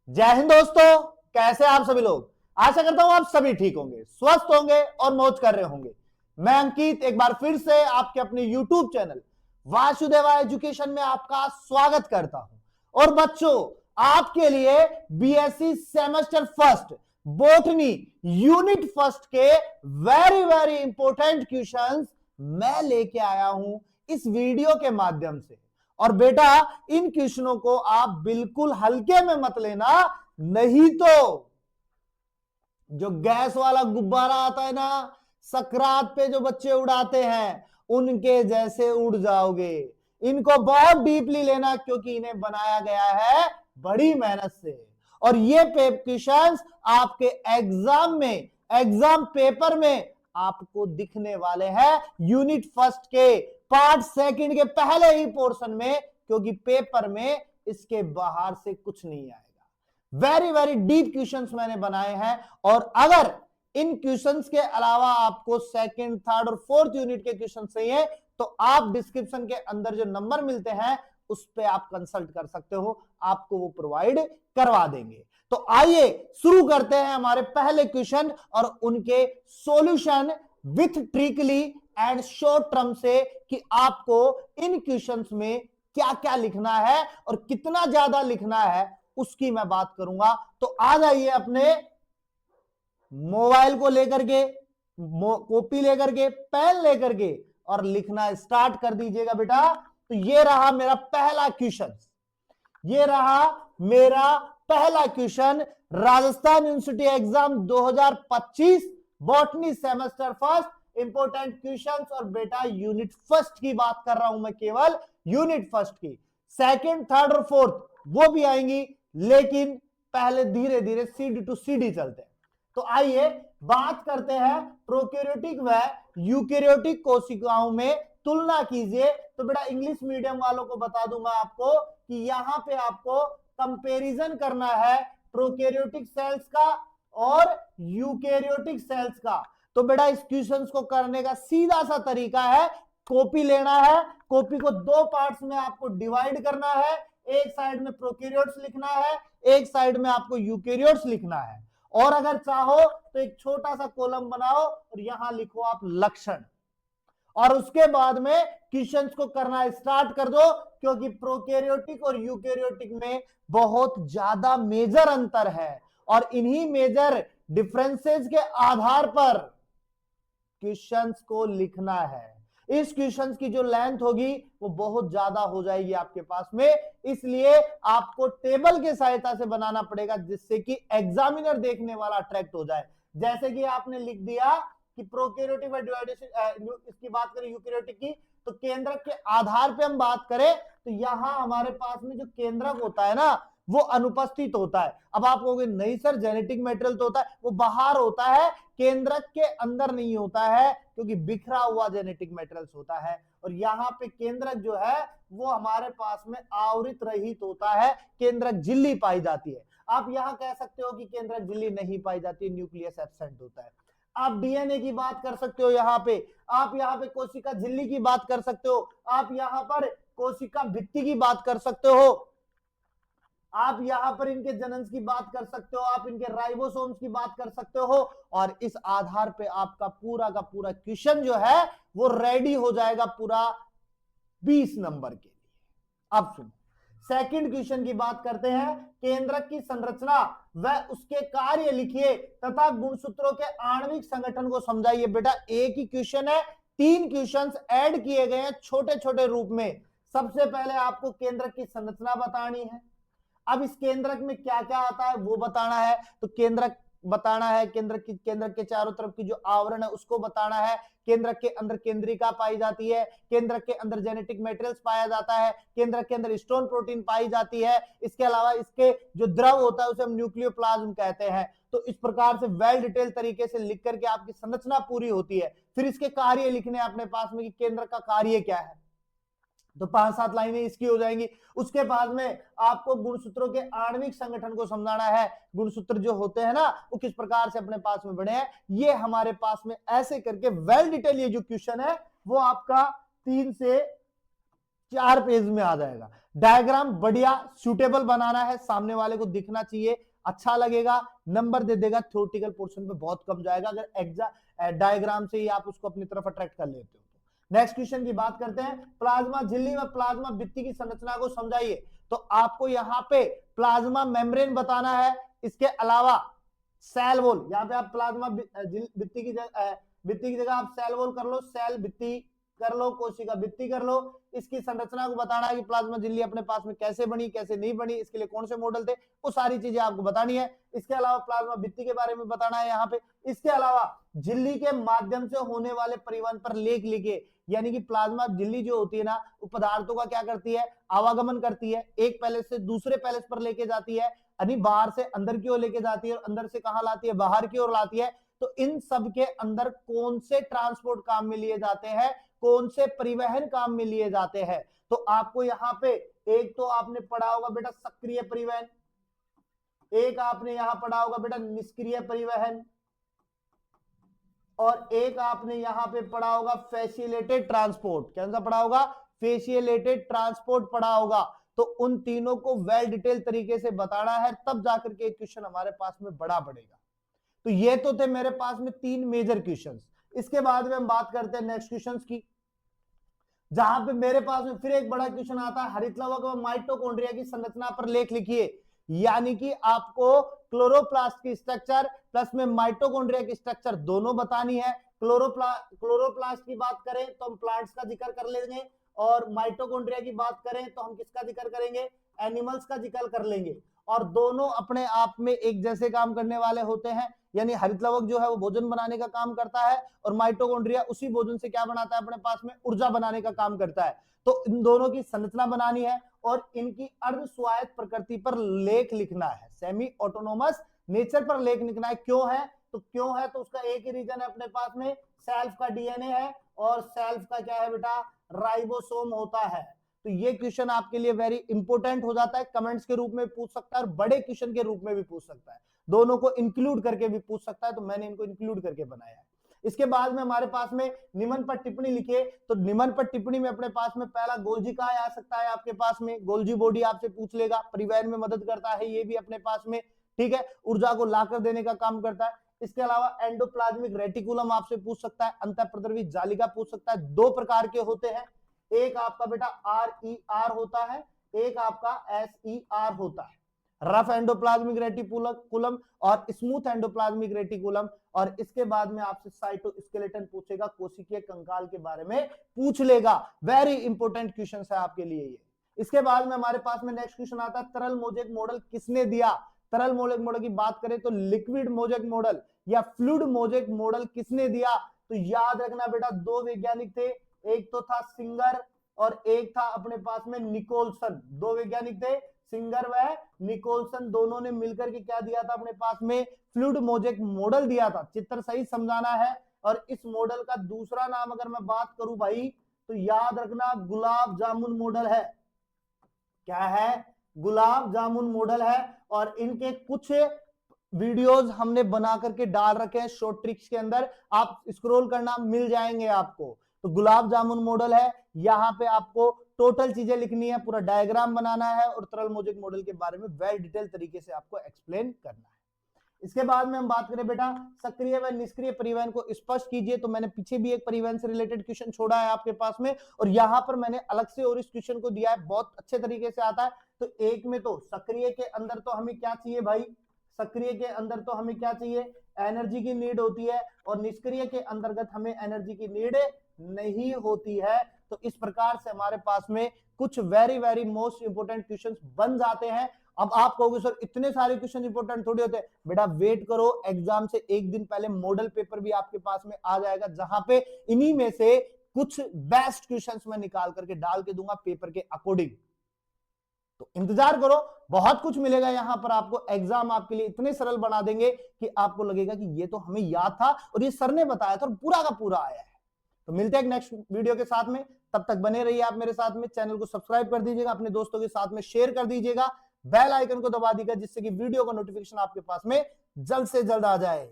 जय हिंद दोस्तों, कैसे आप सभी लोग। आशा करता हूं आप सभी ठीक होंगे, स्वस्थ होंगे और मौज कर रहे होंगे। मैं अंकित एक बार फिर से आपके अपने YouTube चैनल वासुदेवा एजुकेशन में आपका स्वागत करता हूं। और बच्चों, आपके लिए BSc semester first botany unit first के वेरी वेरी इंपॉर्टेंट क्वेश्चंस मैं लेके आया हूं इस वीडियो के माध्यम से। और बेटा, इन क्वेश्चनों को आप बिल्कुल हल्के में मत लेना, नहीं तो जो गैस वाला गुब्बारा आता है ना, सकरात पे जो बच्चे उड़ाते हैं, उनके जैसे उड़ जाओगे। इनको बहुत डीपली लेना, क्योंकि इन्हें बनाया गया है बड़ी मेहनत से। और ये क्वेश्चंस आपके एग्जाम पेपर में आपको दिखने वाले हैं यूनिट फर्स्ट के पार्ट सेकंड के पहले ही पोर्शन में, क्योंकि पेपर में इसके बाहर से कुछ नहीं आएगा। वेरी वेरी डीप क्वेश्चंस मैंने बनाए हैं। और अगर इन क्वेश्चंस के अलावा आपको सेकंड, थर्ड और फोर्थ यूनिट के क्वेश्चन चाहिए तो आप डिस्क्रिप्शन के अंदर जो नंबर मिलते हैं उस पर आप कंसल्ट कर सकते हो, आपको वो प्रोवाइड करवा देंगे। तो आइए शुरू करते हैं हमारे पहले क्वेश्चन और उनके solution with tricky and short term से, कि आपको इन क्वेश्चंस में क्या क्या लिखना है और कितना ज्यादा लिखना है उसकी मैं बात करूंगा। तो आ जाइए अपने मोबाइल को लेकर के, कॉपी लेकर के, पेन लेकर के और लिखना स्टार्ट कर दीजिएगा बेटा। तो ये रहा मेरा पहला क्वेश्चन, ये रहा मेरा पहला question. Rajasthan university exam 2025 botany semester first important questions. और बेटा यूनिट फर्स्ट की बात कर रहा हूं मैं, केवल यूनिट फर्स्ट की। सेकंड, थर्ड और फोर्थ वो भी आएंगी, लेकिन पहले धीरे धीरे सीडी टू सीडी चलते हैं। तो आइए बात करते हैं प्रोकैरियोटिक व यूकैरियोटिक कोशिकाओं में तुलना कीजिए। तो बेटा इंग्लिश मीडियम वालों को बता दूं मैं आपको कि यहां पे आपको कंपैरिजन करना है प्रोकैरियोटिक सेल्स का और यूकैरियोटिक सेल्स का। तो बेटा इस क्वेश्चंस को करने का सीधा सा तरीका है, कॉपी लेना है, कॉपी को दो पार्ट्स में आपको डिवाइड करना है। एक साइड में प्रोकैरियोट्स लिखना है, एक साइड में आपको यूकैरियोट्स लिखना है। और अगर चाहो तो एक छोटा सा कॉलम बनाओ और यहां लिखो आप लक्षण, और उसके बाद में क्वेश्चंस को करना स्टार्ट कर दो, क्योंकि प्रोकैरियोटिक और यूकैरियोटिक में बहुत ज्यादा मेजर अंतर है। और इन्हीं मेजर डिफरेंसेस के आधार पर क्वेश्चंस को लिखना है। इस क्वेश्चंस की जो लेंथ होगी वो बहुत ज्यादा हो जाएगी आपके पास में, इसलिए आपको टेबल के सहायता से बनाना पड़ेगा, जिससे कि एग्जामिनर देखने वाला अट्रैक्ट हो जाए। जैसे कि आपने लिख दिया कि प्रोकैरियोटिक व डिवाइडेशन, इसकी बात करें यूकैरियोटिक की, तो केंद्रक के आधार पे हम बात करें तो यहां हमारे पास में जो केंद्रक होता है ना, वो अनुपस्थित होता है। अब आप कहोगे नहीं सर, जेनेटिक मटेरियल तो होता है, वो बाहर होता है, केंद्रक के अंदर नहीं होता है, क्योंकि बिखरा हुआ जेनेटिक मटेरियल्स होता है। और यहाँ पे केंद्रक जो है वो हमारे पास में आवृत रहित होता है, केंद्रक झिल्ली पाई जाती है। आप यहाँ कह सकते हो कि केंद्रक झिल्ली नहीं पाई जाती, न्यूक्लियस एब्सेंट होता है। आप डीएनए की बात कर सकते हो, यहाँ पे आप यहाँ पे कोशिका झिल्ली की बात कर सकते हो, आप यहाँ पर कोशिका भित्ति की बात कर सकते हो, आप यहां पर इनके जनन्स की बात कर सकते हो, आप इनके राइबोसोम्स की बात कर सकते हो। और इस आधार पे आपका पूरा का पूरा क्वेश्चन जो है वो रेडी हो जाएगा पूरा 20 नंबर के लिए। अब सुनो, सेकंड क्वेश्चन की बात करते हैं। केंद्रक की संरचना व उसके कार्य लिखिए तथा गुणसूत्रों के आणविक संगठन को समझाइए। बेटा एक ही क्वेश्चन है, 3 क्वेश्चंस ऐड किए गए हैं छोटे छोटे रूप में। सबसे पहले आपको केंद्रक की संरचना बतानी है, अब इस केंद्रक में क्या क्या आता है वो बताना है। तो केंद्रक बताना है, केंद्रक के चारों तरफ की जो आवरण है उसको बताना है। केंद्रक के अंदर केंद्रिका पाई जाती है, केंद्रक के अंदर जेनेटिक मटेरियल्स पाया जाता है, केंद्रक के अंदर स्टोन प्रोटीन पाई जाती है। इसके अलावा इसके जो द्रव होता है उसे हम न्यूक्लियोप्लाज्म कहते हैं। तो इस प्रकार से वेल डिटेल तरीके से लिख करके आपकी संरचना पूरी होती है। फिर इसके कार्य लिखने अपने पास में कि केंद्रक का कार्य क्या है, तो 5-7 लाइनें इसकी हो जाएंगी। उसके बाद में आपको गुणसूत्रों के आणविक संगठन को समझाना है, गुणसूत्र जो होते हैं ना वो किस प्रकार से अपने पास में बने हैं, ये हमारे पास में ऐसे करके वेल डिटेल ये जो क्वेश्चन है वो आपका 3 से 4 पेज में आ जाएगा। डायग्राम बढ़िया सूटेबल बनाना है, सामने वाले को दिखना चाहिए, अच्छा लगेगा, नंबर दे देगा, थ्योरेटिकल पोर्शन पे बहुत कम जाएगा अगर एग्जाम डायग्राम से ही आप उसको अपनी तरफ अट्रैक्ट कर लेते हो। नेक्स्ट क्वेश्चन की बात करते हैं, प्लाज्मा झिल्ली व प्लाज्मा भित्ति की संरचना को समझाइए। तो आपको यहां पे प्लाज्मा मेम्ब्रेन बताना है, इसके अलावा सेल वॉल, यहां पे आप प्लाज्मा भित्ति की जगह आप सेल वॉल कर लो, सेल भित्ति कर लो, कोशिका भित्ति कर लो। इसकी संरचना को बताना है कि प्लाज्मा झिल्ली अपने पास में कैसे बनी, कैसे नहीं बनी, इसके लिए कौन से मॉडल थे, वो सारी चीजें आपको बतानी है। इसके अलावा प्लाज्मा भित्ति के बारे में बताना है यहाँ पे। इसके अलावा झिल्ली के माध्यम से होने वाले परिवहन पर लेख लिखे, यानी कि प्लाज्मा झिल्ली जो होती है ना, वो पदार्थों का क्या करती है, आवागमन करती है, एक पैलेस से दूसरे पैलेस पर लेके जाती है, यानी बाहर से अंदर की ओर लेके जाती है और अंदर से कहां लाती है, बाहर की ओर लाती है। तो इन सब के अंदर कौन से ट्रांसपोर्ट काम में लिए जाते हैं, कौन से परिवहन काम में लिए जाते हैं, तो आपको यहां पे एक तो आपने पढ़ा होगा बेटा सक्रिय परिवहन, एक आपने यहां पढ़ा होगा बेटा निष्क्रिय परिवहन, और एक आपने यहां पे पढ़ा होगा फैसिलिटेटेड ट्रांसपोर्ट। कौन सा पढ़ा होगा, फैसिलिटेटेड ट्रांसपोर्ट पढ़ा होगा। तो उन तीनों को वेल डिटेल तरीके से बताना है, तब जाकर के एक क्वेश्चन हमारे पास में बड़ा बढ़ेगा। तो ये तो थे मेरे पास में 3 मेजर क्वेश्चंस। इसके बाद में हम बात करते हैं नेक्स्ट क्वेश्चंस की, जहां पे मेरे पास में फिर एक बड़ा क्वेश्चन आता है, हरित लवक व माइटोकॉन्ड्रिया की संरचना पर लेख लिखिए। यानी कि आपको क्लोरोप्लास्ट की स्ट्रक्चर प्लस में माइटोकॉन्ड्रिया की स्ट्रक्चर दोनों बतानी है। क्लोरोप्लास्ट की बात करें तो हम प्लांट्स का जिक्र कर लेंगे, और माइटोकॉन्ड्रिया की बात करें तो हम किसका जिक्र करेंगे, एनिमल्स का जिक्र कर लेंगे। और दोनों अपने आप में एक जैसे काम करने वाले होते हैं, यानी हरित लवक जो है वो भोजन बनाने का काम करता है, और माइटोकॉन्ड्रिया उसी भोजन से क्या बनाता है, अपने पास में ऊर्जा बनाने का काम करता है। तो इन दोनों की संरचना बनानी है और इनकी अर्ध स्वायत्त प्रकृति पर लेख लिखना है, सेमी ऑटोनोमस नेचर पर लेख लिखना है। क्यों है, तो उसका एक ही रीजन है, अपने पास में सेल्फ का डीएनए है और सेल्फ का क्या है बेटा, राइबोसोम होता है। तो ये क्वेश्चन आपके लिए वेरी इंपॉर्टेंट हो जाता है, कमेंट्स के रूप में पूछ सकता है और बड़े क्वेश्चन के रूप में भी पूछ सकता है, दोनों को इंक्लूड करके भी पूछ सकता है, तो मैंने इनको इंक्लूड करके बनाया है। इसके बाद में हमारे पास में निम्न पर टिप्पणी लिखिए। तो निम्न पर टिप्पणी में अपने पास में पहला गोल्जी का आ सकता है, आपके पास में गोल्जी बॉडी आपसे पूछ लेगा, परिवहन में मदद करता है, ये भी अपने पास में, ठीक है, ऊर्जा को लाकर देने का काम करता है। इसके अलावा एंडोप्लाज्मिक रेटिकुलम आपसे पूछ सकता है, अंतःप्रद्रवी जालिका पूछ सकता है। 2 प्रकार के होते हैं, एक आपका बेटा RER होता है, एक आपका SER होता है, रफ एंडोप्लाज्मिक रेटिकुलम और स्मूथ एंडोप्लाज्मिक रेटिकुलम। और इसके बाद में आपसे साइटोस्केलेटन पूछेगा, कोशिकीय कंकाल के बारे में पूछ लेगा। वेरी इंपॉर्टेंट क्वेश्चन है आपके लिए ये। इसके बाद में हमारे पास में नेक्स्ट क्वेश्चन आता है, तरल मोज़ेक मॉडल किसने दिया। तरल मोज़ेक मॉडल की बात करें तो लिक्विड मोज़ेक मॉडल या फ्लूइड मोज़ेक मॉडल किसने दिया। तो याद रखना बेटा, 2 वैज्ञानिक थे, एक तो था सिंगर और एक था अपने पास में निकोलसन। 2 वैज्ञानिक थे, सिंगर व निकोलसन, दोनों ने मिलकर के क्या दिया था, अपने पास में फ्लूइड मोज़ेक मॉडल दिया था। चित्र सही समझाना है। और इस मॉडल का दूसरा नाम अगर मैं बात करूं भाई, तो याद रखना गुलाब जामुन मॉडल है। क्या है, गुलाब जामुन मॉडल है। और इनके कुछ वीडियोस हमने बना करके डाल रखे हैं शॉर्ट ट्रिक्स के अंदर, आप स्क्रॉल करना मिल जाएंगे आपको। तो गुलाब जामुन मॉडल है, यहां पे आपको टोटल चीजें लिखनी है, पूरा डायग्राम बनाना है और तरल मोज़ेक मॉडल के बारे में वेल डिटेल तरीके से आपको एक्सप्लेन करना है। इसके बाद में हम बात करें बेटा सक्रिय व निष्क्रिय परिवहन को स्पष्ट कीजिए। तो मैंने पीछे भी एक परिवहन से रिलेटेड क्वेश्चन छोड़ा है आपके पास में, और यहां पर मैंने अलग से और इस क्वेश्चन को दिया है, बहुत अच्छे तरीके से आता है। तो एक में तो सक्रिय के अंदर तो हमें क्या चाहिए भाई, सक्रिय के अंदर तो हमें क्या चाहिए, एनर्जी की नीड होती है, और निष्क्रिय के अंतर्गत हमें एनर्जी की नीड नहीं होती है। तो इस प्रकार से हमारे पास में कुछ very very most important questions बन जाते हैं। अब आप कहोगे सर इतने सारे क्वेश्चन इंपोर्टेंट थोड़ी होते हैं, बेटा वेट करो, एग्जाम से एक दिन पहले मॉडल पेपर भी आपके पास में आ जाएगा, जहां पे इन्हीं में से कुछ बेस्ट क्वेश्चंस मैं निकाल करके डाल के दूंगा पेपर के अकॉर्डिंग। तो इंतजार करो, बहुत कुछ मिलेगा यहां पर आपको। एग्जाम आपके लिए इतने सरल बना देंगे कि आपको लगेगा कि ये तो हमें याद था और ये सर ने बताया था और पूरा का पूरा आया है। तो मिलते हैं नेक्स्ट वीडियो के साथ में, तब तक बने रहिए आप मेरे साथ में। चैनल को सब्सक्राइब कर दीजिएगा, अपने दोस्तों के साथ में शेयर कर दीजिएगा, बेल आइकन को दबा दीजिएगा, जिससे कि वीडियो का नोटिफिकेशन आपके पास में जल्द से जल्द आ जाए।